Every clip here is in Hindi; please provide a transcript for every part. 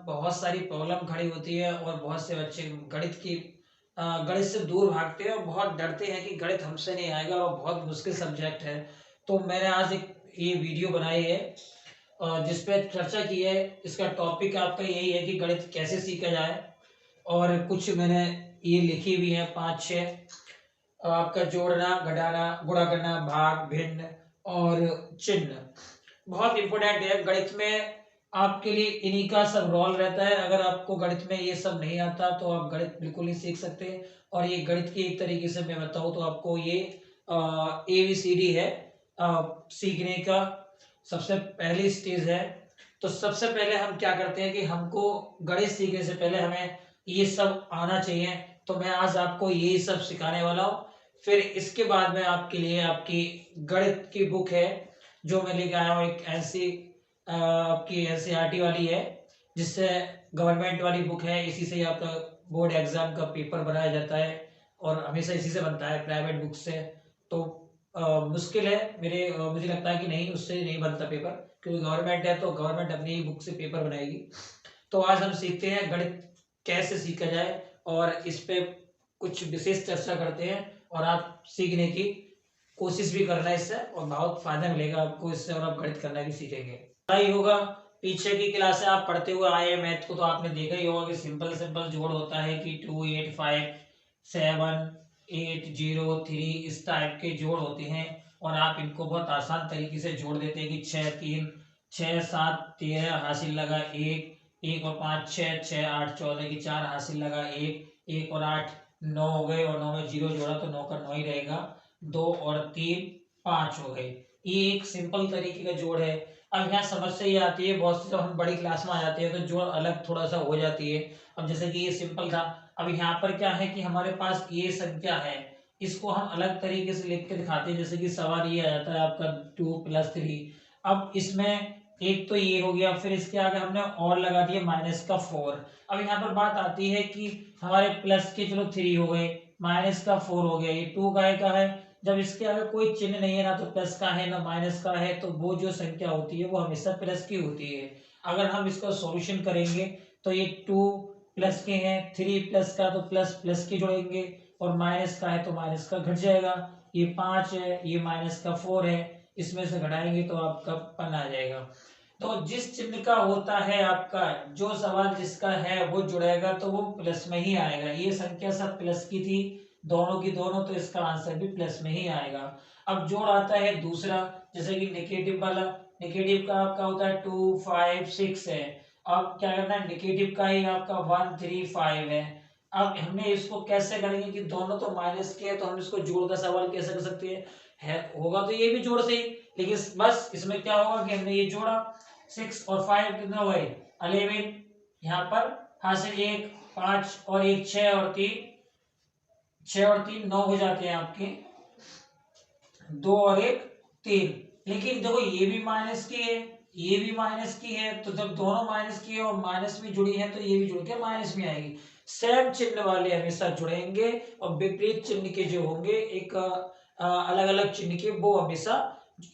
बहुत सारी प्रॉब्लम खड़ी होती है और बहुत से बच्चे गणित से दूर भागते हैं और बहुत डरते हैं कि गणित हमसे नहीं आएगा और बहुत मुश्किल सब्जेक्ट है। तो मैंने आज एक ये वीडियो बनाई है जिस पे चर्चा की है। इसका टॉपिक आपका यही है कि गणित कैसे सीखा जाए, और कुछ मैंने ये लिखी हुई है 5-6। आपका जोड़ना, घटाना, गुणा करना, भाग, भिन्न और चिन्ह बहुत इंपॉर्टेंट है गणित में। आपके लिए इन्हीं का सब रोल रहता है। अगर आपको गणित में ये सब नहीं आता तो आप गणित बिल्कुल नहीं सीख सकते। और ये गणित की एक तरीके से मैं बताऊं तो आपको ये ABCD है सीखने का सबसे पहली स्टेज है। तो सबसे पहले हम क्या करते हैं कि हमको गणित सीखने से पहले हमें ये सब आना चाहिए। तो मैं आज आपको यही सब सिखाने वाला हूँ। फिर इसके बाद में आपके लिए आपकी गणित की बुक है जो मैं लेके आया हूँ, एक ऐसी आपकी NCERT वाली है, जिससे गवर्नमेंट वाली बुक है। इसी से ही आपका बोर्ड एग्जाम का पेपर बनाया जाता है और हमेशा इसी से बनता है, प्राइवेट बुक से। तो मुश्किल है मुझे लगता है कि नहीं, उससे नहीं बनता पेपर, क्योंकि गवर्नमेंट है तो गवर्नमेंट अपनी ही बुक से पेपर बनाएगी। तो आज हम सीखते हैं गणित कैसे सीखा जाए और इस पे कुछ विशेष चर्चा करते हैं। और आप सीखने की कोशिश भी करना है इससे, और बहुत फायदा मिलेगा आपको इससे, और आप गणित करना भी सीखेंगे। पता ही होगा, पीछे की क्लास से आप पढ़ते हुए आए मैथ को, तो आपने देखा ही होगा कि सिंपल सिंपल जोड़ होता है कि 2 8 5 7 8 0 3, इस टाइप के जोड़ होते हैं। और आप इनको बहुत आसान तरीके से जोड़ देते हैं कि 6 3 6 7 13 हासिल लगा 1 1 और 5 6 6 8 14 की 4 हासिल लगा 1 1 और 8 9 हो गए, और 9 में 0 जोड़ा तो 9 का 9 ही रहेगा। 2 और 3 5 हो गए। ये एक सिंपल तरीके का जोड़ है। अब यहाँ समस्या ये आती है बहुत सी, जब हम बड़ी क्लास में आ जाते हैं तो जोड़ अलग थोड़ा सा हो जाती है। अब जैसे कि ये सिंपल था, अब यहाँ पर क्या है कि हमारे पास ये संख्या है, इसको हम अलग तरीके से लिख के दिखाते हैं। जैसे कि सवाल ये आ जाता है आपका 2 + 3। अब इसमें एक तो ये हो गया, फिर इसके आगे हमने और लगा दिया -4। अब यहाँ पर बात आती है कि हमारे प्लस के चलो 3 हो गए, -4 हो गया, ये 2 का है। जब इसके आगे कोई चिन्ह नहीं है, ना तो प्लस का है ना माइनस का है, तो वो जो संख्या होती है वो हमेशा प्लस की होती है। अगर हम इसका सॉल्यूशन करेंगे तो ये 2 प्लस के हैं, 3 प्लस का तो प्लस प्लस के जोड़ेंगे, और माइनस का है तो माइनस का घट जाएगा। ये 5 है, ये -4 है, इसमें से घटाएंगे तो आपका 1 आ जाएगा। तो जिस चिन्ह का होता है आपका, जो सवाल जिसका है वो जुड़ेगा तो वो प्लस में ही आएगा। ये संख्या सब प्लस की थी, दोनों की दोनों, तो इसका आंसर भी प्लस में ही आएगा। अब जोड़ आता है दूसरा, जैसे कि नेगेटिव वाला। नेगेटिव का आपका होता है 2 5 6 है। अब क्या करना है, नेगेटिव का ही आपका 1 3 5 है। अब हमने इसको कैसे करेंगे कि दोनों तो माइनस के है, तो हम इसको जोड़ का सवाल कैसे कर सकते हैं, होगा तो ये भी जोड़ से ही, लेकिन बस इसमें क्या होगा कि हमने ये जोड़ा, 6 और 5 कितना हुआ, 11। यहाँ पर हासिल 1 5 और 1 6 और 3, 6 और 3 9 हो जाते हैं आपके, 2 और 1 3। लेकिन देखो ये भी माइनस की है, ये भी माइनस की है, तो जब दोनों माइनस की है और माइनस में जुड़ी है तो ये भी जुड़ के माइनस में आएगी। सेम चिन्ह वाले हमेशा जुड़ेंगे, और विपरीत चिन्ह के जो होंगे, एक अलग अलग चिन्ह के, वो हमेशा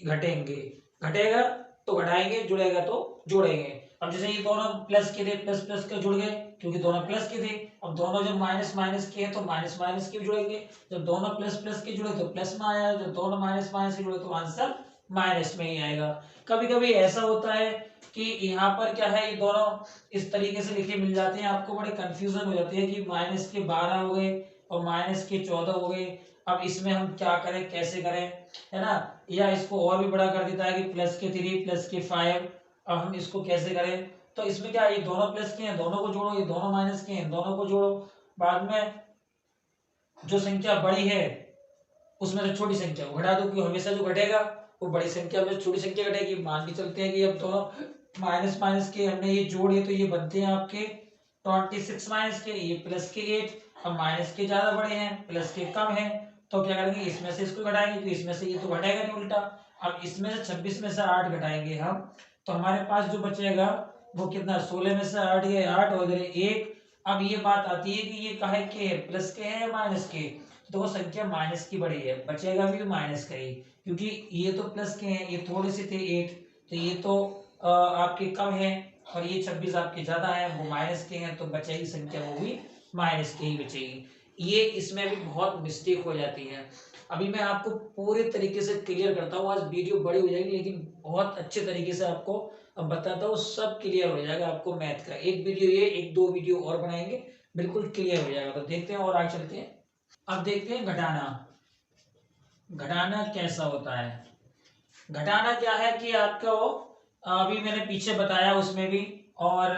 घटेंगे। घटेगा तो घटाएंगे, जुड़ेगा तो जोड़ेंगे। अब जैसे ये दोनों प्लस के थे, प्लस प्लस के जुड़ गए क्योंकि दोनों प्लस के थे। अब दोनों जब माइनस माइनस के हैं तो माइनस माइनस के जुड़ेंगे। जब दोनों प्लस प्लस के जुड़े तो प्लस में आया, जब दोनों माइनस माइनस के जुड़े तो आंसर माइनस में ही आएगा। कभी कभी ऐसा होता है कि यहाँ पर क्या है, ये दोनों इस तरीके से लिखे मिल जाते हैं, आपको बड़े कंफ्यूजन हो जाती है कि माइनस के 12 हो गए और माइनस के 14 हो गए। अब इसमें हम क्या करें, कैसे करें, है ना। या इसको और भी बड़ा कर देता है कि प्लस के 3 प्लस के 5। अब हम इसको कैसे करें, तो इसमें क्या, ये दोनों प्लस के हैं, दोनों को जोड़ो, ये दोनों माइनस के हैं, दोनों को जोड़ो। बाद में जो संख्या बड़ी है उसमें से छोटी संख्या को घटा दो, क्योंकि हमेशा जो घटेगा वो बड़ी संख्या में छोटी संख्या घटेगी। मान के चलते हैं कि अब दोनों माइनस माइनस के हमने ये जोड़े, तो ये बनते हैं आपके 26 माइनस के, ये प्लस के 8। अब माइनस के ज्यादा बड़े हैं, प्लस के कम है, तो क्या करेंगे, इसमें से इसको घटाएंगे, तो इसमें से ये तो घटेगा नहीं, उल्टा। अब इसमें से 26 में से 8 घटाएंगे हम, तो हमारे पास जो बचेगा वो कितना, 16 में से 8 गए 8, और इधर 1। अब ये बात आती है कि ये काहे के है, प्लस के है या माइनस के, तो वो संख्या माइनस की बड़ी है, बचेगा भी माइनस का ही, क्योंकि ये तो प्लस के हैं, ये थोड़े से थे 8, तो ये तो आपके कम है, और ये 26 आपके ज्यादा है, वो माइनस के हैं, तो बचेगी संख्या वो भी माइनस की ही बचेगी। ये इसमें भी बहुत मिस्टेक हो जाती है। अभी मैं आपको पूरे तरीके से क्लियर करता हूँ। आज वीडियो बड़ी हो जाएगी लेकिन बहुत अच्छे तरीके से आपको अब बताता हूँ, सब क्लियर हो जाएगा आपको मैथ का। एक वीडियो ये, एक दो वीडियो और बनाएंगे, बिल्कुल क्लियर हो जाएगा। तो देखते हैं और आगे चलते हैं। अब देखते हैं घटाना। घटाना कैसा होता है। घटाना क्या है कि आपका वो अभी मैंने पीछे बताया उसमें भी, और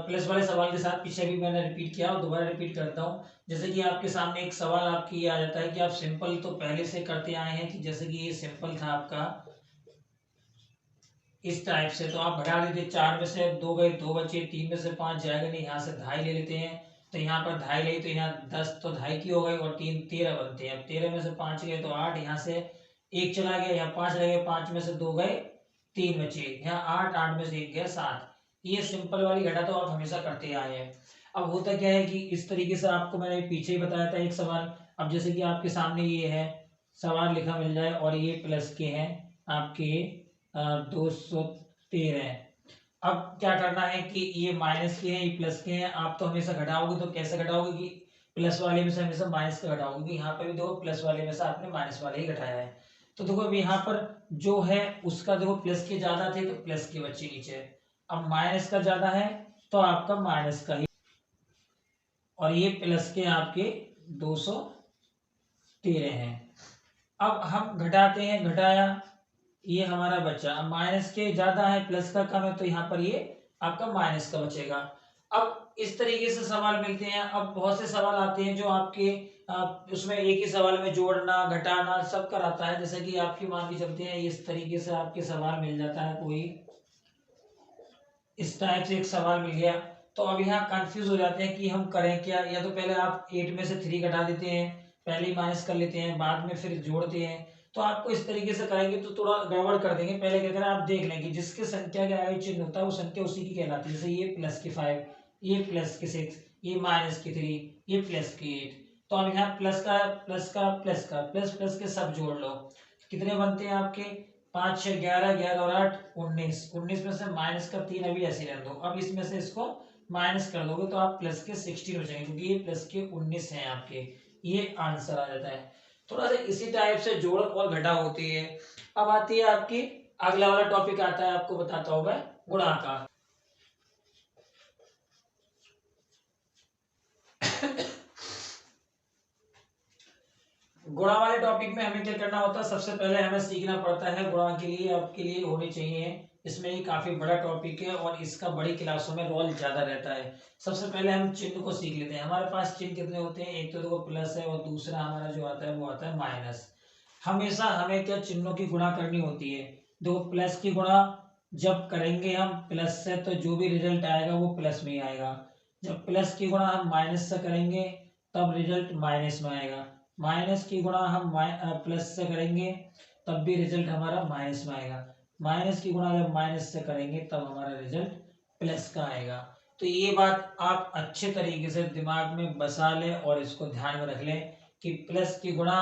प्लस वाले सवाल के साथ पीछे भी मैंने रिपीट किया और दोबारा रिपीट करता हूँ। जैसे कि आपके सामने एक सवाल आपकी ये आ जाता है कि आप सिंपल तो पहले से करते आए हैं, कि जैसे कि ये सिंपल था आपका इस टाइप से, तो आप घटा लेते, 4 में से 2 गए, 2 बचे, 3 में से 5 जाएगा नहीं, यहाँ से 2.5 ले लेते हैं, तो यहाँ पर 2.5 ले, तो यहाँ 10 तो 2.5 की हो गई, और 3 13 बनते हैं। अब 13 में से 5 गए तो 8, यहाँ से 1 चला गया, यहाँ 5 रह गए, 5 में से 2 गए, 3 बचे, यहाँ 8, 8 में से 1 गया, 7। ये सिंपल वाली घटा तो आप हमेशा करते आए हैं। अब होता क्या है कि इस तरीके से आपको मैंने पीछे ही बताया था एक सवाल। अब जैसे कि आपके सामने ये है सवाल लिखा मिल जाए, और ये प्लस के हैं आपके 213। अब क्या करना है कि ये माइनस के हैं, ये प्लस के हैं। आप तो हमेशा घटाओगे, तो कैसे घटाओगे कि प्लस वाले में से हमेशा माइनस का घटाओगे, क्योंकि यहाँ पर भी देखो प्लस वाले में से आपने माइनस वाले ही घटाया है। तो देखो अब यहाँ पर जो है उसका देखो प्लस के ज्यादा थे तो प्लस के बच्चे नीचे, अब माइनस का ज्यादा है तो आपका माइनस का ही, और ये प्लस के आपके 213 हैं। अब हम घटाते हैं, घटाया, ये हमारा बचा। अब माइनस के ज्यादा है प्लस का कम है, तो यहाँ पर ये आपका माइनस का बचेगा। अब इस तरीके से सवाल मिलते हैं। अब बहुत से सवाल आते हैं जो आपके उसमें एक ही सवाल में जोड़ना घटाना सब कराता है। जैसे कि आपकी मान के चलते हैं इस तरीके से आपके सवाल मिल जाता है, कोई इस टाइप से एक सवाल मिल गया, तो अब यहाँ कंफ्यूज हो जाते हैं कि हम करें क्या। या तो पहले आप 8 में से 3 घटा देते हैं, पहले ही माइनस कर लेते हैं, बाद में फिर जोड़ते हैं। तो आपको इस तरीके से करेंगे तो थोड़ा गड़बड़ कर देंगे। पहले क्या करें, आप देख लें कि जिसके संख्या के आगे चिन्ह होता है वो संख्या उसी की कहलाती है। जैसे ये प्लस के 5, ये प्लस के 6, ये माइनस के 3, ये प्लस के 8। तो अब यहाँ प्लस का प्लस का प्लस का प्लस प्लस के सब जोड़ लो, कितने बनते हैं आपके, 5 6 11, 11 और 8 19, 19 में से माइनस का 3 अभी ऐसे रहने दो। अब इसमें से इसको माइनस कर दोगे तो आप प्लस के 16 बचेंगे, क्योंकि ये प्लस के 19 हैं आपके। ये आंसर आ जाता है। थोड़ा सा इसी टाइप से जोड़ और घटा होती है। अब आती है आपकी अगला वाला टॉपिक आता है, आपको बताता हूं मैं, गुणा का। गुणा वाले टॉपिक में हमें क्या करना होता है, सबसे पहले हमें सीखना पड़ता है गुणा के लिए आपके लिए होनी चाहिए। इसमें ये काफी बड़ा टॉपिक है और इसका बड़ी क्लासों में रोल ज्यादा रहता है। सबसे पहले हम चिन्ह को सीख लेते हैं। हमारे पास चिन्ह कितने होते हैं, एक तो देखो प्लस है और दूसरा हमारा जो आता है वो आता है माइनस। हमेशा हमें क्या चिन्हों की गुणा करनी होती है। देखो प्लस की गुणा जब करेंगे हम प्लस से, तो जो भी रिजल्ट आएगा वो प्लस में ही आएगा। जब प्लस की गुणा हम माइनस से करेंगे तब रिजल्ट माइनस में आएगा। माइनस की गुणा हम प्लस से करेंगे तब भी रिजल्ट हमारा माइनस में आएगा। माइनस की गुणा जब माइनस से करेंगे तब हमारा रिजल्ट प्लस का आएगा। तो ये बात आप अच्छे तरीके से दिमाग में बसा लें और इसको ध्यान में रख लें कि प्लस की गुणा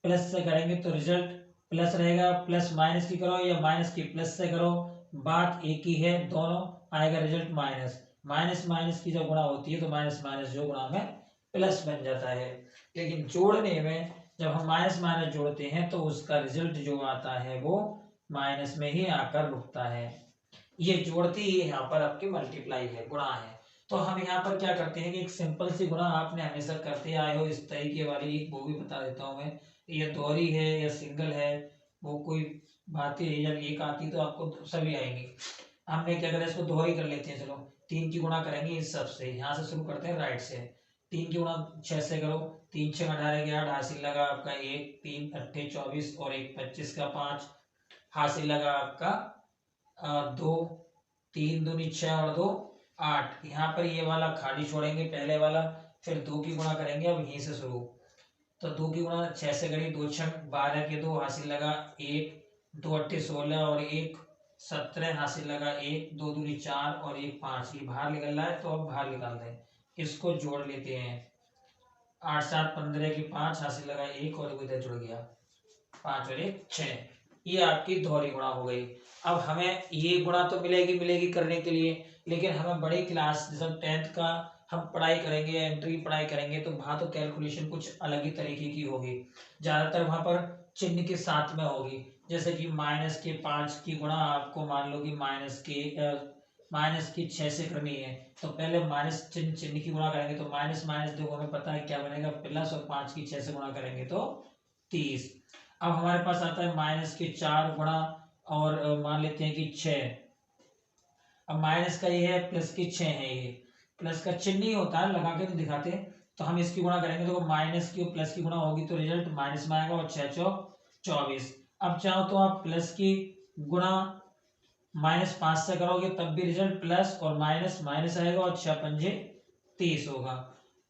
प्लस से करेंगे तो रिजल्ट प्लस रहेगा, प्लस माइनस की करो या माइनस की प्लस से करो, बात एक ही है, दोनों आएगा रिजल्ट माइनस। माइनस माइनस की जब गुणा होती है तो माइनस माइनस जो गुणा में प्लस बन जाता है। लेकिन जोड़ने में जब हम माइनस माइनस जोड़ते हैं तो उसका रिजल्ट जो आता है वो माइनस में ही आकर रुकता है। ये जोड़ती ही यहाँ पर आपकी मल्टीप्लाई है, गुणा है। तो हम यहाँ पर क्या करते हैं कि एक सिंपल सी गुणा आपने हमेशा करते आए हो, इस तरीके वाली एक वो भी बता देता हूँ मैं। ये दोहरी है या सिंगल है वो कोई बातें है, जब एक आती तो आपको सभी आएंगी। हमने क्या करा, इसको दोहरी कर लेते हैं। चलो 3 की गुणा करेंगे इस सब से, यहाँ से शुरू करते हैं राइट से। 3 की गुणा 6 से करो, 3 6 18 के 8, हासिल लगा आपका 1, 3 8 24 और 1 25 का 5, हासिल लगा आपका 2, 3 दूनी 6 और 2 8। यहाँ पर ये वाला खाली छोड़ेंगे पहले वाला, फिर 2 की गुणा करेंगे अब यहीं से शुरू। तो 2 की गुणा 6 से करी, 2 6 12 के 2, हासिल लगा 1, 2 8 16 और 1 17, हासिल लगा 1, 2 दूनी 4 और 1 5। ये बाहर निकल रहा है तो अब बाहर निकाल दें, इसको जोड़ लेते हैं। 8 7 15 की 5, हासिल लगा 1 और इधर जुड़ गया 5 और 1 6। ये आपकी दोहरी गुणा हो गई। अब हमें ये गुणा तो मिलेगी मिलेगी करने के लिए, लेकिन हमें बड़ी क्लास जब 10th का हम पढ़ाई करेंगे, एंट्री पढ़ाई करेंगे, तो वहाँ तो कैलकुलेशन कुछ अलग ही तरीके की होगी। ज़्यादातर वहाँ पर चिन्ह के साथ में होगी, जैसे कि -5 की गुणा आपको मान लो कि -6 से करनी है, तो पहले माइनस चिन्ह की गुणा करेंगे तो माइनस माइनस देखो हमें पता है क्या बनेगा, प्लस, और 5 की 6 से गुणा करेंगे तो 30। अब हमारे पास आता है -4 गुणा, और मान लेते हैं कि 6। अब माइनस का ये है, प्लस की 6 है, ये प्लस का चिन्ह ही होता है, लगा के नहीं दिखाते। तो हम इसकी गुणा करेंगे तो माइनस की प्लस की गुणा होगी तो रिजल्ट माइनस में आएगा, और 6 चौक 24। अब चाहो तो आप प्लस की गुणा -5 से करोगे तब भी रिजल्ट प्लस और माइनस माइनस आएगा, और 6 पंजे 30 होगा।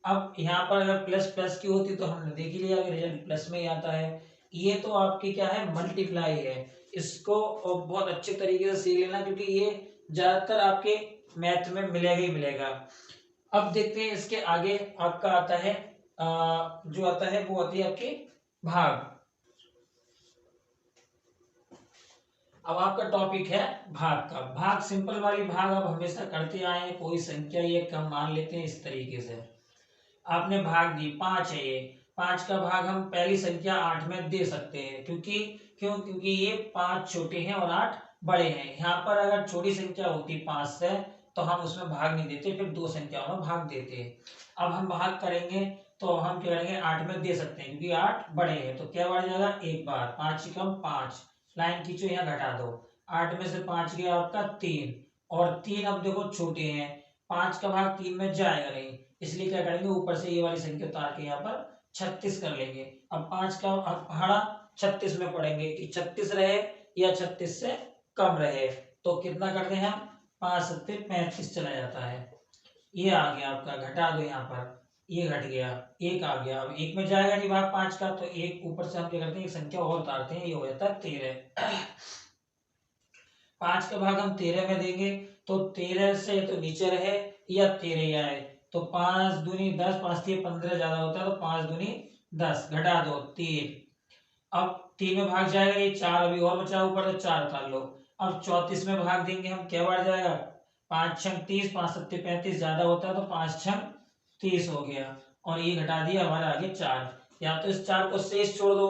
अब यहाँ पर अगर प्लस प्लस की होती तो हमने देख ही लिया कि रिजल्ट प्लस में ही आता है। ये तो आपकी क्या है, मल्टीप्लाई है। इसको बहुत अच्छे तरीके से सीख लेना, क्योंकि ये ज्यादातर आपके मैथ में मिलेगा ही मिलेगा। अब देखते हैं इसके आगे आपका आता है जो आता है वो आती है आपकी भाग। अब आपका टॉपिक है भाग का। भाग सिंपल वाली भाग अब हमेशा करते आए हैं, कोई संख्या ये कम मान लेते हैं इस तरीके से। आपने भाग दी 5 है, ये 5 का भाग हम पहली संख्या 8 में दे सकते हैं, क्योंकि ये 5 छोटे हैं और 8 बड़े हैं। यहाँ पर अगर छोटी संख्या होती 5 से तो हम उसमें भाग नहीं देते, फिर दो संख्याओं में भाग देते। अब हम भाग करेंगे तो हम क्या करेंगे, 8 में दे सकते हैं क्योंकि 8 बड़े हैं, तो क्या बढ़ जाएगा, एक बार 5 कम 5, लाइन खींचो यहाँ घटा दो, 8 में से 5 गया आपका 3, और 3 अब देखो छोटे हैं, 5 का भाग 3 में जाएगा नहीं, इसलिए क्या करेंगे, ऊपर से ये वाली संख्या उतार के यहाँ पर 36 कर लेंगे। अब 5 का पहाड़ा 36 में पढ़ेंगे कि 36 रहे या 36 से कम रहे, तो कितना करते हैं हम, 5 सत्ते 35 चला जाता है। ये आ गया आपका, घटा दो यहाँ पर, ये घट गया, एक आ गया। अब एक में जाएगा नहीं भाग 5 का, तो एक ऊपर से हम क्या करते हैं, एक संख्या और उतारते हैं, ये हो जाता है 13। 5 का भाग हम 13 में देंगे, तो 13 से तो नीचे रहे या 13 ही आए, तो 5 दूनी 10, 5 3 15 ज्यादा होता है, तो 5 दूनी 10, घटा दो 3। अब 3 में भाग जाएगा, ये 4 अभी और बचा ऊपर, तो 4 उतार लो। अब 34 में भाग देंगे हम, क्या बढ़ जाएगा, 5 छंग 30, 5 सत्ते 35 ज्यादा होता है, तो 5 छंग 30 हो गया, और ये घटा दिया हमारा आगे 4। या तो इस 4 को शेष छोड़ दो,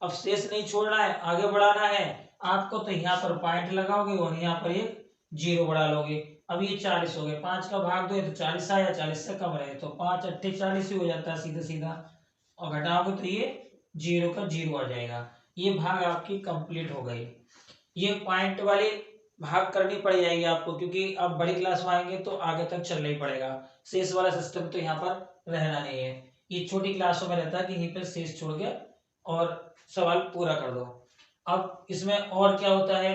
अब शेष नहीं छोड़ना है, आगे बढ़ाना है आपको, तो यहाँ पर पॉइंट लगाओगे और यहाँ पर एक जीरो बढ़ा लोगे। अब ये 40 हो गए, 5 का भाग दो तो 40 आया, 40 से कम रहे तो 5 अट्ठे 40 ही हो जाता है सीधा सीधा, और घटाओगे तो ये जीरो का जीरो आ जाएगा। ये भाग आपकी कंप्लीट हो गई। ये पॉइंट वाली भाग करनी पड़ जाएगी आपको, क्योंकि आप बड़ी क्लास में आएंगे तो आगे तक चलना ही पड़ेगा। शेष वाला सिस्टम तो यहाँ पर रहना नहीं है, ये छोटी क्लासों में रहता है कि यहीं पर शेष छोड़ के और सवाल पूरा कर दो। अब इसमें और क्या होता है,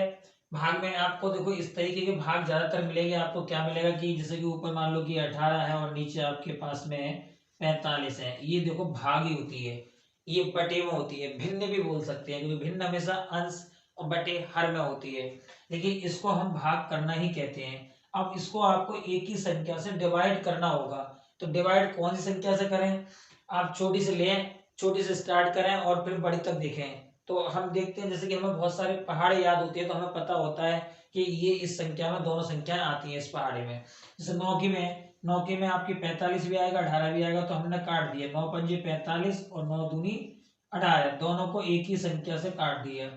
भाग में आपको देखो इस तरीके के भाग ज्यादातर मिलेंगे आपको। क्या मिलेगा कि जैसे कि ऊपर मान लो कि 18 है और नीचे आपके पास में 45 है, ये देखो भाग ही होती है, ये बटे में होती है, भिन्न भी बोल सकते हैं, क्योंकि भिन्न हमेशा अंश और बटे हर में होती है, लेकिन इसको हम भाग करना ही कहते हैं। अब इसको आपको एक ही संख्या से डिवाइड करना होगा, तो डिवाइड कौन सी संख्या से करें, आप छोटी से लें, छोटी से स्टार्ट करें और फिर बड़ी तक देखें। तो हम देखते हैं जैसे कि हमें बहुत सारे पहाड़े याद होती है, तो हमें पता होता है कि ये इस संख्या में दोनों संख्याएं आती हैं इस पहाड़े में। जैसे 9 की में आपकी 45 भी आएगा 18 भी आएगा, तो हमने काट दिया, 9 पंजे 45 और 9 दूनी 18, दोनों को एक ही संख्या से काट दिया,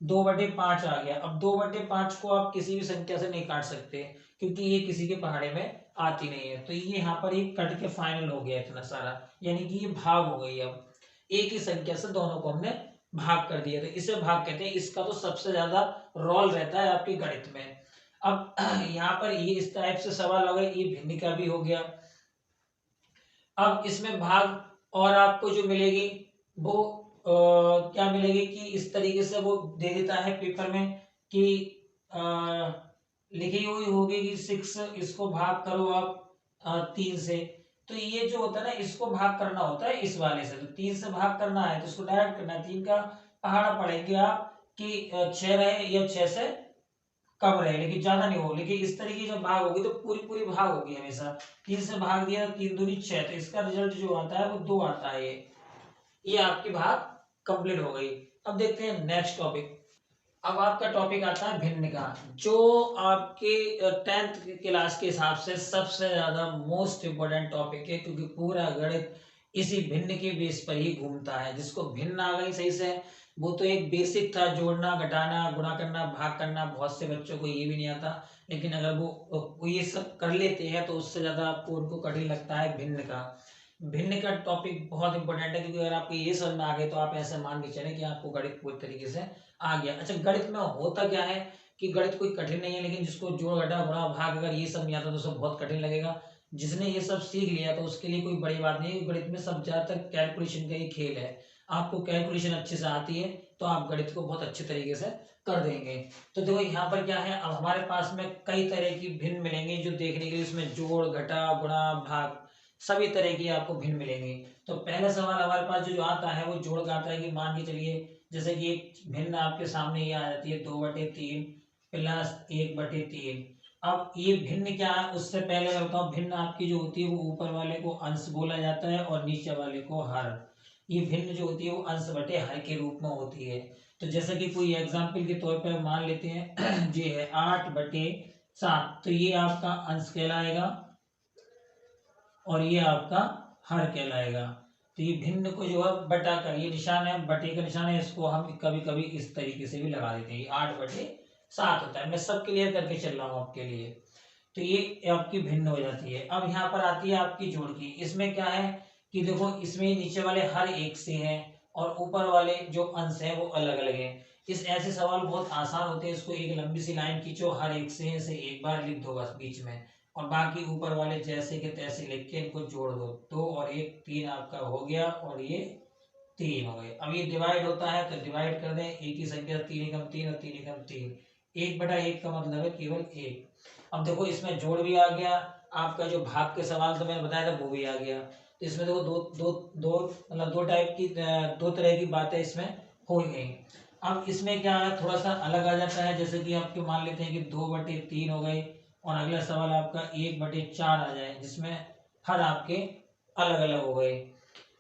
2/5 आ गया। अब 2/5 को आप किसी भी संख्या से नहीं काट सकते, क्योंकि ये किसी के पहाड़े में आती नहीं है, तो ये यहाँ पर एक कट के फाइनल हो गया इतना सारा, यानी कि ये भाग हो गई। अब एक ही संख्या से दोनों को हमने भाग कर दिया, तो इसे भाग कहते हैं। इसका तो सबसे ज्यादा रोल रहता है आपके गणित में। अब यहाँ पर ये इस टाइप से सवाल हो गए, ये भिन्न का भी हो गया। अब इसमें भाग और आपको जो मिलेगी वो क्या मिलेगी कि इस तरीके से वो दे देता है पेपर में कि लिखी हुई होगी कि 6, इसको भाग करो आप 3 से, तो ये जो होता है ना, इसको भाग करना होता है इस वाले से, तो 3 से भाग करना है तो इसको डायरेक्ट करना है। 3 का पहाड़ा पढ़ेंगे आप कि 6 रहे या 6 से कम रहे, लेकिन ज्यादा नहीं हो, लेकिन इस तरीके जब भाग होगी तो पूरी पूरी भाग होगी हमेशा। 3 से भाग दिया, 3 दूनी 6, तो इसका रिजल्ट जो आता है वो 2 आता है। ये आपकी भाग कंप्लीट हो गई। अब देखते हैं नेक्स्ट टॉपिक। अब आपका टॉपिक आता है भिन्न का, जो आपके 10th क्लास के हिसाब से सबसे ज्यादा मोस्ट इम्पोर्टेंट टॉपिक है, क्योंकि पूरा गणित इसी भिन्न के बेस पर ही घूमता है। जिसको भिन्न आ गई सही से, वो तो एक बेसिक था, जोड़ना घटाना गुणा करना भाग करना, बहुत से बच्चों को ये भी नहीं आता। लेकिन अगर वो ये सब कर लेते हैं तो उससे ज्यादा आपको उनको कठिन लगता है भिन्न का। भिन्न का टॉपिक बहुत इंपॉर्टेंट है, क्योंकि अगर आपको ये समझ में आ गए तो आप ऐसे मान के चले कि आपको गणित पूरी तरीके से आ गया। अच्छा, गणित में होता क्या है कि गणित कोई कठिन नहीं है, लेकिन जिसको जोड़ घटा गुणा भाग अगर ये सब नहीं आता तो सब बहुत कठिन लगेगा। जिसने ये सब सीख लिया तो उसके लिए कोई बड़ी बात नहीं है। गणित में सब ज्यादातर कैलकुलेशन का ही खेल है। आपको कैलकुलेशन अच्छे से आती है तो आप गणित को बहुत अच्छे तरीके से कर देंगे। तो देखो यहाँ पर क्या है, अब हमारे पास में कई तरह की भिन्न मिलेंगे जो देखने के लिए, इसमें जोड़ घटा गुणा भाग सभी तरह की आपको भिन्न मिलेंगे। तो पहला सवाल हमारे पास जो आता है वो जोड़ का आता है कि मान के चलिए जैसे कि एक भिन्न आपके सामने ये आ जाती है 2/3 प्लस 1/3। अब ये भिन्न क्या है, उससे पहले मैं बताऊं, भिन्न आपकी जो होती है वो ऊपर वाले को अंश बोला जाता है और नीचे वाले को हर। ये भिन्न जो होती है वो अंश बटे हर के रूप में होती है। तो जैसे कि कोई एग्जाम्पल के तौर पर मान लेते हैं ये है 8/7, तो ये आपका अंश कहलाएगा और ये आपका हर कहलाएगा। तो ये भिन्न को जो है बटा कर, ये निशान है बटे का निशान है, इसको हम कभी कभी इस तरीके से भी लगा देते हैं। 8/7 होता है। मैं सब क्लियर करके चल रहा हूँ आपके लिए। तो ये आपकी भिन्न हो जाती है। अब यहाँ पर आती है आपकी जोड़ की। इसमें क्या है कि देखो, इसमें नीचे वाले हर एक से हैं और ऊपर वाले जो अंश हैं वो अलग अलग हैं। इस ऐसे सवाल बहुत आसान होते हैं। इसको एक लंबी सी लाइन खींचो, हर एक से इसे एक बार लिख दो बस बीच में, और बाकी ऊपर वाले जैसे के तैसे लिख के इनको जोड़ दो। 2 और 1 3 आपका हो गया और ये 3 हो गए। अब ये डिवाइड होता है तो डिवाइड कर दें, एक ही संख्या 3 एकम 3 और 3 एकम 3। 1/1 का मतलब है केवल 1। अब देखो इसमें जोड़ भी आ गया, आपका जो भाग के सवाल तो मैंने बताया था वो भी आ गया। तो इसमें देखो दो दो दो मतलब दो टाइप की दो तरह की बातें इसमें हो गई। अब इसमें क्या है, थोड़ा सा अलग आ जाता है। जैसे कि आपके मान लेते हैं कि 2/3 हो गए और अगला सवाल आपका 1/4 आ जाए, जिसमें हर आपके अलग अलग हो गए।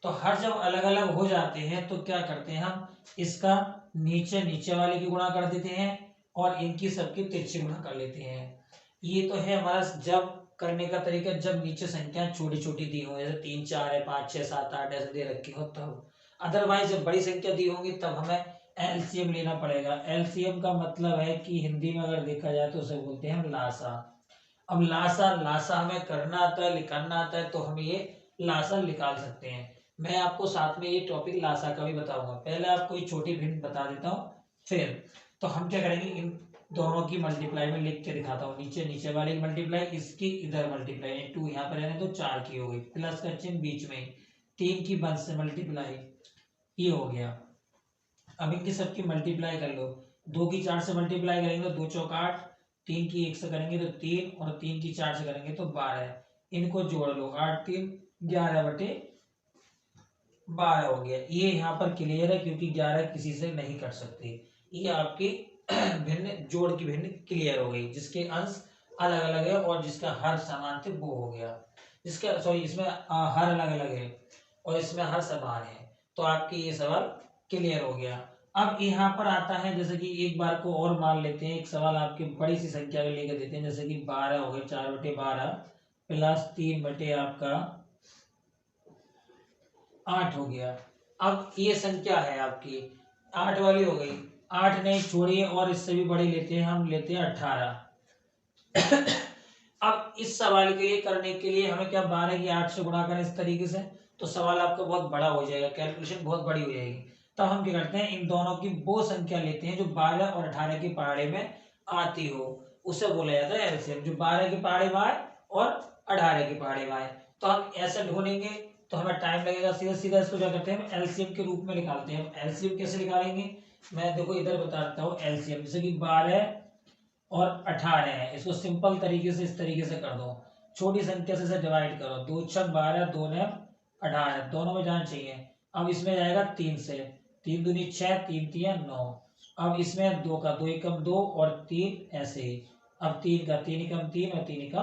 तो हर जब अलग अलग हो जाते हैं तो क्या करते हैं, हम इसका नीचे नीचे वाले की गुणा कर देते हैं और इनकी सबकी तिरछी गुणा कर लेते हैं। ये तो है हमारा जब करने का तरीका, जब नीचे संख्या छोटी छोटी दी हो, जैसे 3 4 है, 5 6 7 8 ऐसे दे रखी हो तब। अदरवाइज जब बड़ी संख्या दी होगी तब हमें एलसीएम लेना पड़ेगा। एलसीएम का मतलब है कि हिंदी में अगर देखा जाए तो उसे बोलते हैं हम लासा। अब लासा लासा हमें करना आता है, निकालना आता है, तो हम ये लासा निकाल सकते हैं। मैं आपको साथ में ये टॉपिक लासा का भी बताऊंगा। पहले आपको ये छोटी भिन्न बता देता हूँ, फिर तो हम क्या करेंगे, इन दोनों की मल्टीप्लाई में लिख के दिखाता हूँ। नीचे नीचे वाले की मल्टीप्लाई, इसकी इधर मल्टीप्लाई, 2 यहाँ पर रहने तो 4 की हो गई, प्लस का चिन्ह बीच में, 3 की 1 से मल्टीप्लाई, ये हो गया। अब इनकी सबकी मल्टीप्लाई कर लो। 2 की 4 से मल्टीप्लाई करेंगे तो 2 चौक 8, 3 की 1 से करेंगे तो 3 और 3 की 4 से करेंगे तो 12। इनको जोड़ लो, 8 3 11/12 हो गया। ये यहाँ पर क्लियर है क्योंकि 11 किसी से नहीं कर सकते। ये आपकी भिन्न जोड़ की भिन्न क्लियर हो गई, जिसके अंश अलग अलग है और जिसका हर समान थे वो हो गया। जिसका सॉरी इसमें हर अलग अलग है और इसमें हर समान है। तो आपकी ये सवाल क्लियर हो गया। अब यहाँ पर आता है, जैसे कि एक बार को और मान लेते हैं, एक सवाल आपकी बड़ी सी संख्या को लेकर देते हैं, जैसे कि 12 हो गए, 4/12 प्लस 3 आपका 8 हो गया। अब ये संख्या है आपकी 8 वाली हो गई। 8 नहीं छोड़िए और इससे भी बड़ी लेते हैं, हम लेते हैं 18। अब इस सवाल के लिए करने के लिए हमें क्या 12 की 8 से गुणा करें इस तरीके से, तो सवाल आपका बहुत बड़ा हो जाएगा, कैलकुलेशन बहुत बड़ी हो जाएगी। तब हम क्या करते हैं, इन दोनों की वो संख्या लेते हैं जो 12 और 18 के पहाड़े में आती हो, उसे बोला जाता है एलसीएम। जो 12 के पहाड़े में आए और 18 के पहाड़े में आए, तो हम ऐसे ढूंढेंगे तो हमें टाइम लगेगा। सीधा सीधा इसको क्या करते हैं, एलसीएम के रूप में निकालते हैं। एलसीएम कैसे निकालेंगे, मैं देखो इधर बता देता हूँ। एलसीएम जैसे कि 12 और 18 है, इसको सिंपल तरीके से इस तरीके से कर दो, छोटी संख्या से डिवाइड करो, 2 6 12 2 9 18, दोनों में जान चाहिए। अब इसमें जाएगा 3 से, 3 दूनी 6 3 3 9। अब इसमें 2 का 2 एकम 2 और 3 ऐसे ही। अब 3 का 3 एकम 3 और 3 एकम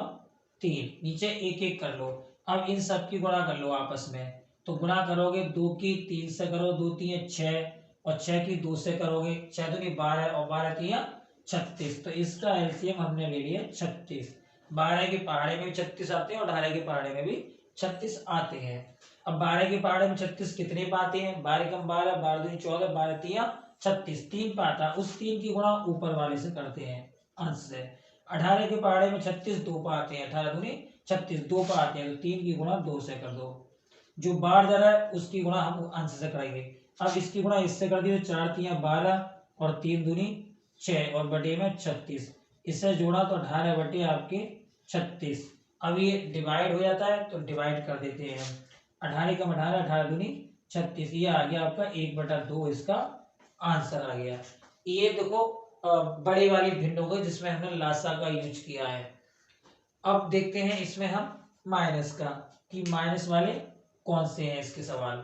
3, नीचे एक एक कर लो। अब इन सब की गुणा कर लो आपस में, तो गुणा करोगे 2 की 3 से करो, 2 3 6 और 6 की 2 से करोगे, 6 दूनी 12 और 12 तिया 36, तो इसका एलसीएम हमने ले लिया 36। 12 के पहाड़े में भी 36 आते हैं और 18 के पहाड़े में भी 36 आते हैं। अब 12 के पहाड़े में 36 कितने पाते हैं, 12 कम 12, 12 दूनी 14, 12 तिया 36, 3 पाता, उस 3 की गुणा ऊपर वाले से करते हैं अंश से। 18 के पहाड़े में 36 2 पाते हैं, 18 दूनी 36 2 पाते हैं, तो 3 की गुणा 2 से कर दो। जो बाहर जा रहा है उसकी गुणा हम अंश से कराएंगे। अब इसकी गुणा इससे कर दी तो 4 तिया 12 और 3 दूनी 6 और बटे में 36, इससे जोड़ा तो 18 बटे आपके 36। अब ये डिवाइड हो जाता है तो डिवाइड कर देते हैं, 18 कम 18, 18 दूनी 36, ये आ गया आपका 1/2 इसका आंसर आ गया। ये देखो बड़ी वाली भिन्न हो गई जिसमें हमने लासा का यूज किया है। अब देखते हैं इसमें हम माइनस का, कि माइनस वाले कौन से हैं इसके सवाल।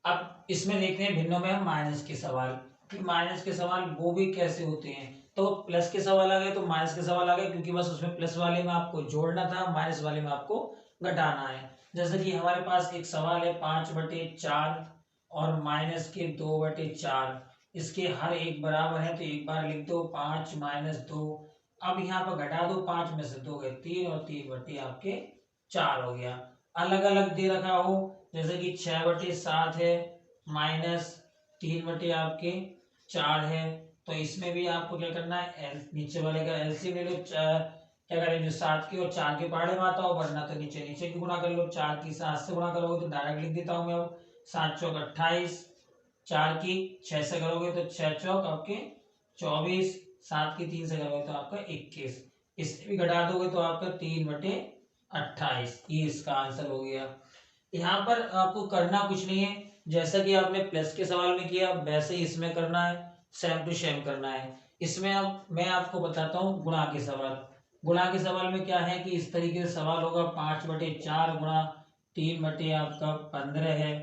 अब इसमें देखते हैं भिन्नों में हम माइनस के सवाल, कि माइनस के सवाल वो भी कैसे होते हैं। तो प्लस के सवाल आ गए तो माइनस के सवाल आ गए, क्योंकि बस उसमें प्लस वाले में आपको जोड़ना था, माइनस वाले में आपको घटाना है। जैसे कि हमारे पास एक सवाल है 5/4 और माइनस के 2/4, इसके हर एक बराबर है तो एक बार लिख दो 5 - 2। अब यहाँ पर घटा दो, 5 में से 2 गए 3 और 3 बटे आपके 4 हो गया। अलग अलग दे रखा हो, जैसे कि 6/7 है माइनस 3 बटे आपके 4 है, तो इसमें भी आपको क्या करना है, नीचे वाले का एलसीएम ले लो। क्या करें, जो 7 के और 4 के पहाड़े में आता हो, वरना तो नीचे नीचे की गुणा कर लो। 4 की 7 से गुणा करोगे तो डायरेक्ट लिख देता हूँ मैं। अब 7 चौक 28, 4 की 6 से करोगे तो 6 चौक आपके 24, 7 की 3 से करोगे तो आपका 21, इससे भी घटा दोगे तो आपका 3/28, ये इसका आंसर हो गया। यहाँ पर आपको करना कुछ नहीं है, जैसा कि आपने प्लस के सवाल में किया वैसे ही इसमें करना है, सेम टू सेम करना है। इसमें अब मैं आपको बताता हूँ गुणा के सवाल। गुणा के सवाल में क्या है कि इस तरीके से सवाल होगा, 5/4 गुणा 3 बटे आपका 15 है।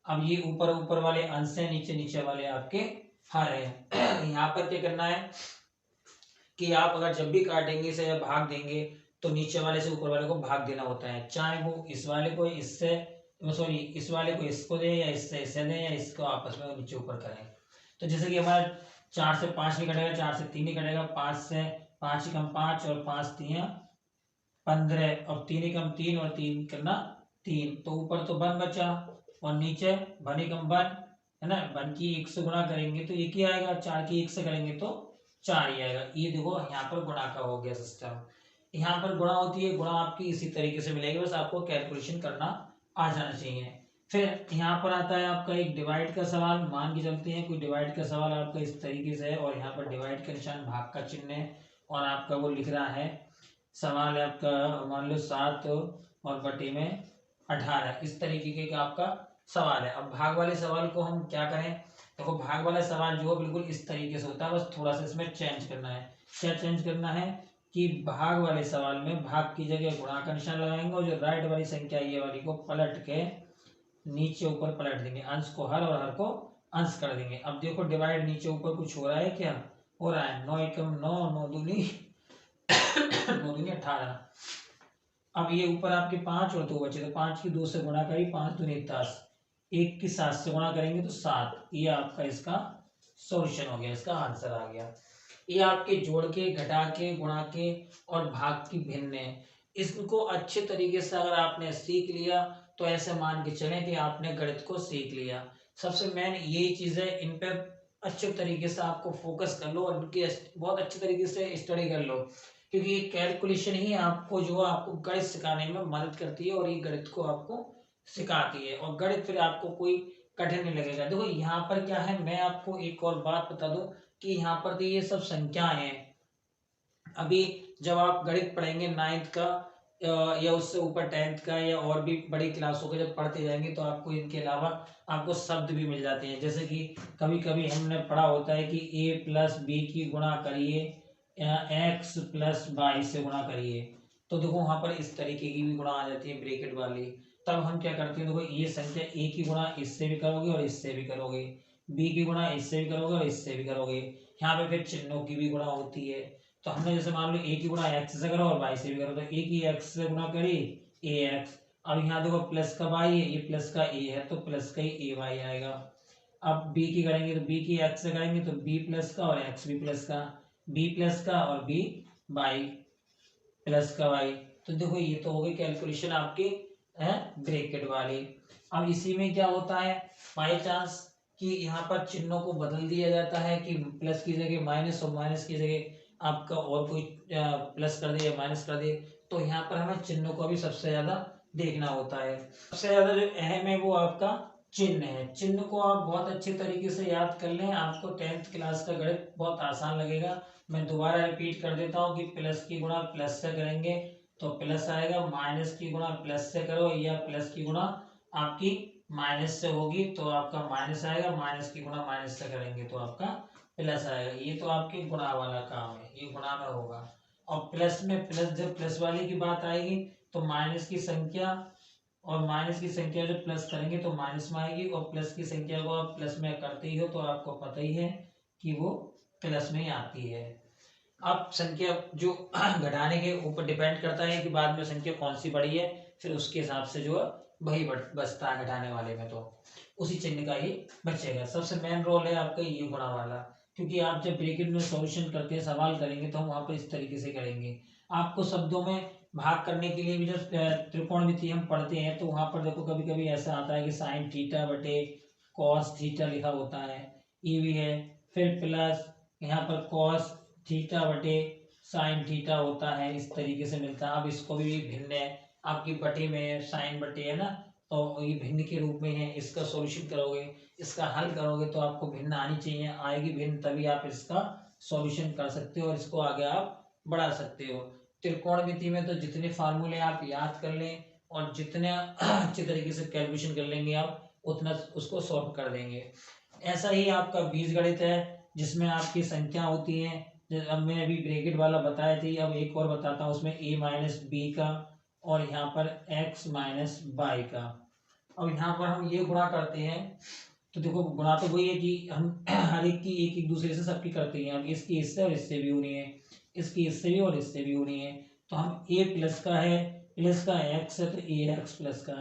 अब ये ऊपर ऊपर वाले अंश है, नीचे नीचे वाले आपके हर है। यहाँ पर क्या करना है कि आप अगर जब भी काटेंगे से या भाग देंगे तो नीचे वाले से ऊपर वाले को भाग देना होता है, चाहे वो इस वाले को इससे, सॉरी इस वाले को इसको दे या इससे इसे दे या इसको आपस में नीचे ऊपर करें। तो जैसे कि हमारा 4 से 5 नहीं कटेगा, 4 से 3 नहीं कटेगा, 5 से 5 ही कम 5 और 5 तिया 15 और 3 ही कम 3 और 3 करना 3, तो ऊपर तो 1 बचा और नीचे 1 ही कम 1 है ना। 1 की 1 से गुणा करेंगे तो 1 ही आएगा, 4 की 1 से करेंगे तो 4 ही आएगा। ये देखो यहाँ पर गुणा का हो गया सिस्टम। यहाँ पर गुणा होती है, गुणा आपकी इसी तरीके से मिलेगी, बस आपको कैलकुलेशन करना आ जाना चाहिए। फिर यहाँ पर आता है आपका एक डिवाइड का सवाल। मान के चलते हैं कोई डिवाइड का सवाल आपका इस तरीके से है और यहाँ पर डिवाइड का निशान भाग का चिन्ह है और आपका वो लिख रहा है, सवाल है आपका मान लो 7 और बटे में 18, इस तरीके का आपका सवाल है। अब भाग वाले सवाल को हम क्या करें, देखो भाग वाला सवाल जो बिल्कुल इस तरीके से होता है, बस थोड़ा सा इसमें चेंज करना है। क्या चेंज करना है कि भाग वाले सवाल में भाग की जगह गुणा का निशान लगाएंगे और जो राइट वाली संख्या ये वाली को पलट के नीचे ऊपर पलट देंगे, अंश को हर और हर को अंश कर देंगे। अब देखो डिवाइड नीचे ऊपर कुछ हो रहा है, क्या हो रहा है, 9 एकम 9, 9 दूनी 9 दूनी 18। अब ये ऊपर आपके 5 और 2 बचे तो 5 की 2 से गुणा करी, 5 दूनी 10, 1 की 7 से गुणा करेंगे तो 7, ये आपका इसका सॉल्यूशन हो गया, इसका आंसर आ गया। ये आपके जोड़ के, घटा के, गुणा के और भाग की भिन्न है। इसको अच्छे तरीके से अगर आपने सीख लिया तो ऐसे मान के चलें कि आपने गणित को सीख लिया। सबसे मेन यही चीज़ है, इन पे अच्छे तरीके से आपको फोकस कर लो और इनकी बहुत अच्छे तरीके से स्टडी कर लो, क्योंकि ये कैलकुलेशन ही आपको जो आपको गणित सिखाने में मदद करती है और ये गणित को आपको सिखाती है और गणित फिर आपको कोई कठिन नहीं लगेगा। देखो यहाँ पर क्या है, मैं आपको एक और बात बता दूं कि यहाँ पर तो ये सब संख्याएं हैं। अभी जब आप गणित पढ़ेंगे 9th का या उससे ऊपर 10th का या और भी बड़ी क्लासों के जब पढ़ते जाएंगे तो आपको इनके अलावा आपको शब्द भी मिल जाते हैं। जैसे कि कभी कभी हमने पढ़ा होता है कि a + b की गुणा करिए x + y से गुणा करिए, तो देखो वहां पर इस तरीके की भी गुणा आ जाती है ब्रैकेट वाली। तब हम क्या करते हैं, देखो ये संख्या a की गुणा इससे भी करोगे और इससे भी करोगे, b की गुणा इससे भी करोगे और इससे भी करोगे। यहाँ पे फिर चिन्हों की भी गुणा होती है। तो हमने जैसे मान लो a की गुणा x से करो और y से भी करो, तो a की x से गुणा करी ax। अब यहाँ देखो प्लस का y है, ये प्लस का a है तो प्लस का ही ay आएगा। अब बी की करेंगे तो बी की एक्स से करेंगे तो बी प्लस का और एक्स बी प्लस का, बी प्लस का और बी बाई प्लस का वाई। तो देखो ये तो हो गई कैलकुलेशन आपकी है ब्रैकेट वाली। अब इसी में क्या होता है, बाई चांस कि यहाँ पर चिन्हों को बदल दिया जाता है कि प्लस की जगह माइनस और माइनस की जगह आपका और कोई प्लस कर दे या माइनस कर दे, तो यहाँ पर हमें चिन्हों को भी सबसे ज्यादा देखना होता है। सबसे ज्यादा जो अहम है वो आपका चिन्ह है। चिन्ह को आप बहुत अच्छे तरीके से याद कर लें, आपको 10th क्लास का गणित बहुत आसान लगेगा। मैं दोबारा रिपीट कर देता हूँ कि प्लस की गुणा प्लस से करेंगे तो प्लस आएगा, माइनस की गुणा प्लस से करो या प्लस की गुणा आपकी माइनस से होगी तो आपका माइनस आएगा, माइनस की गुणा माइनस से करेंगे तो आपका प्लस आएगा। ये तो आपके गुणा वाला काम है, ये गुणा में होगा। और प्लस में प्लस, जब प्लस वाले की बात आएगी तो माइनस की संख्या और माइनस की संख्या जब प्लस करेंगे तो माइनस में आएगी, और प्लस की संख्या को आप प्लस में करते ही हो तो आपको पता ही है कि वो प्लस में ही आती है। अब संख्या जो घटाने के ऊपर डिपेंड करता है कि बाद में संख्या कौन सी बड़ी है, फिर उसके हिसाब से जो है वही बचता है घटाने वाले में, तो उसी चिन्ह का ही बचेगा। सबसे मेन रोल है आपका ये गुणा वाला, क्योंकि आप जब ब्रैकेट में सॉल्यूशन करते हैं, सवाल करेंगे तो हम वहाँ पर इस तरीके से करेंगे। आपको शब्दों में भाग करने के लिए भी जब त्रिकोणमिति हम पढ़ते हैं तो वहाँ पर देखो कभी कभी ऐसा आता है कि साइन थीटा बटे कॉस थीटा लिखा होता है, ये भी है। फिर प्लस यहाँ पर कॉस थीटा बटे साइन थीटा होता है, इस तरीके से मिलता है। अब इसको भी भिन्न है, आपकी बटे में साइन बटे है ना, तो ये भिन्न के रूप में है। इसका सॉल्यूशन करोगे, इसका हल करोगे तो आपको भिन्न आनी चाहिए, आएगी भिन्न तभी आप इसका सॉल्यूशन कर सकते हो और इसको आगे आप बढ़ा सकते हो। त्रिकोणमिति में तो जितने फार्मूले आप याद कर लें और जितने अच्छे तरीके से कैलकुलेशन कर लेंगे आप, उतना उसको सॉल्व कर देंगे। ऐसा ही आपका बीजगणित है जिसमें आपकी संख्या होती है। अब मैं अभी ब्रैकेट वाला बताया थी, अब एक और बताता हूँ उसमें a माइनस बी का और यहाँ पर x माइनस बाई का। अब यहाँ पर हम ये गुणा करते हैं तो देखो गुणा तो वही है कि हम हर एक की एक एक दूसरे से सबकी करते हैं। अब इसकी इससे और इससे भी होनी है, इसकी इससे भी और इससे भी होनी है। तो हम a प्लस का है, प्लस का x है तो a x प्लस का,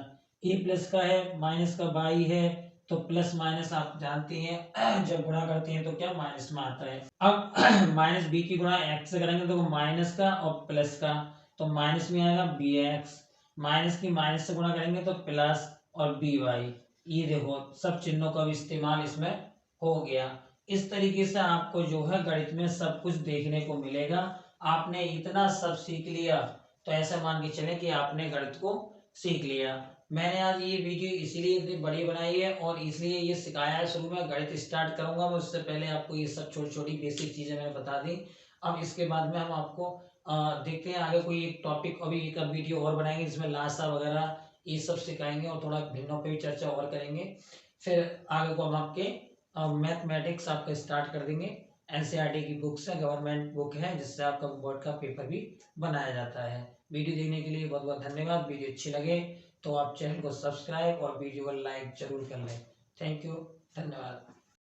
a प्लस का है माइनस का बाई है तो प्लस माइनस आप जानते हैं जब गुणा करते हैं तो क्या माइनस में आता है। अब माइनस बी की गुणा x से करेंगे तो माइनस का और प्लस का, तो माइनस में आएगा बी एक्स, माइनस की माइनस से गुणा करेंगे तो प्लस और बी वाई। ये देखो सब चिन्हों का भी इस्तेमाल इसमें हो गया। इस तरीके से आपको जो है गणित में सब कुछ देखने को मिलेगा। आपने इतना सब सीख लिया तो ऐसा मान के चले कि आपने गणित को सीख लिया। मैंने आज ये वीडियो इसीलिए इतनी बड़ी बनाई है और इसलिए ये सिखाया है। शुरू में गणित स्टार्ट करूंगा मैं, उससे पहले आपको ये सब छोटी छोटी बेसिक चीजें मैंने बता दी। अब इसके बाद में हम आपको देखते हैं आगे कोई एक टॉपिक, अभी एक वीडियो और बनाएंगे जिसमें लासा वगैरह ये सब सिखाएंगे और थोड़ा भिन्नों पे भी चर्चा और करेंगे। फिर आगे को हम आपके मैथमेटिक्स आपका स्टार्ट कर देंगे। एनसीईआरटी की बुक्स है, गवर्नमेंट बुक है जिससे आपका बोर्ड का पेपर भी बनाया जाता है। वीडियो देखने के लिए बहुत बहुत धन्यवाद। वीडियो अच्छी लगे तो आप चैनल को सब्सक्राइब और वीडियो को लाइक जरूर कर लें। थैंक यू, धन्यवाद।